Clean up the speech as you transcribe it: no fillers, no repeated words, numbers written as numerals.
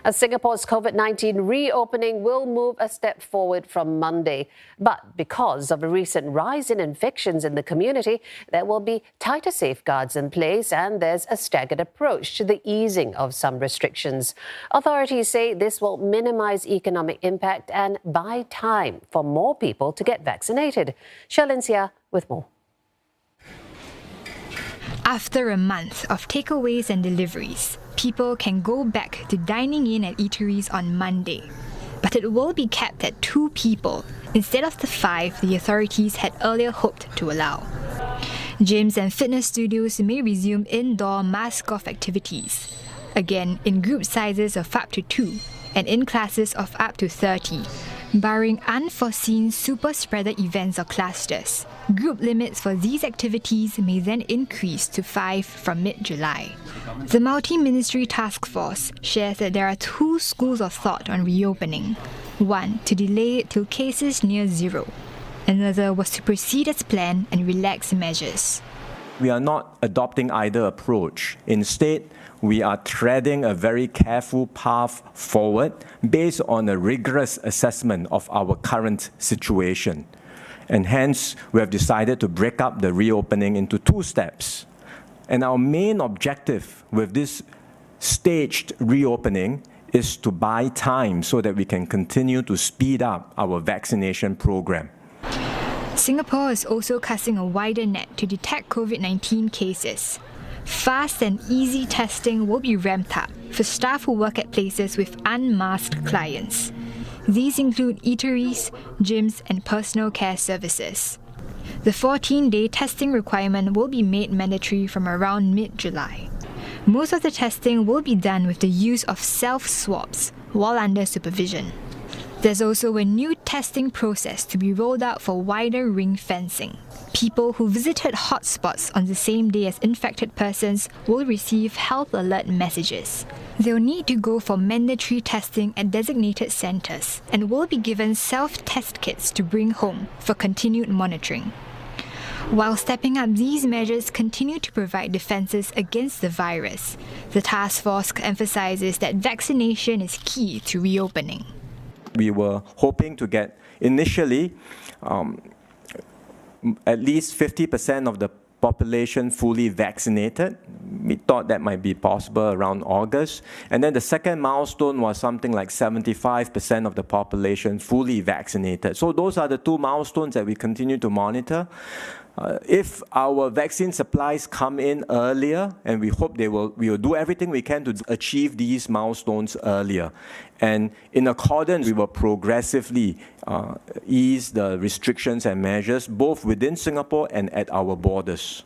Singapore's COVID-19 reopening will move a step forward from Monday. But because of a recent rise in infections in the community, there will be tighter safeguards in place and there's a staggered approach to the easing of some restrictions. Authorities say this will minimise economic impact and buy time for more people to get vaccinated. Sherlyn Sia with more. After a month of takeaways and deliveries, people can go back to dining in at eateries on Monday. But it will be capped at 2 people instead of the 5 the authorities had earlier hoped to allow. Gyms and fitness studios may resume indoor mask-off activities, again in group sizes of up to 2 and in classes of up to 30. Barring unforeseen super spreader events or clusters, group limits for these activities may then increase to 5 from mid-July. The Multi-Ministry Task Force shares that there are 2 schools of thought on reopening. One, to delay it till cases near 0. Another was to proceed as planned and relax measures. We are not adopting either approach. Instead, we are treading a very careful path forward based on a rigorous assessment of our current situation. And hence, we have decided to break up the reopening into 2 steps. And our main objective with this staged reopening is to buy time so that we can continue to speed up our vaccination program. Singapore is also casting a wider net to detect COVID-19 cases. Fast and easy testing will be ramped up for staff who work at places with unmasked clients. These include eateries, gyms, and personal care services. The 14-day testing requirement will be made mandatory from around mid-July. Most of the testing will be done with the use of self-swabs while under supervision. There's also a new testing process to be rolled out for wider ring fencing. People who visited hotspots on the same day as infected persons will receive health alert messages. They'll need to go for mandatory testing at designated centres and will be given self-test kits to bring home for continued monitoring. While stepping up these measures continue to provide defences against the virus, the task force emphasises that vaccination is key to reopening. We were hoping to get initially at least 50% of the population fully vaccinated. We thought that might be possible around August. And then the second milestone was something like 75% of the population fully vaccinated. So those are the 2 milestones that we continue to monitor. If our vaccine supplies come in earlier, and we hope we will do everything we can to achieve these milestones earlier. And in accordance, we will progressively ease the restrictions and measures both within Singapore and at our borders.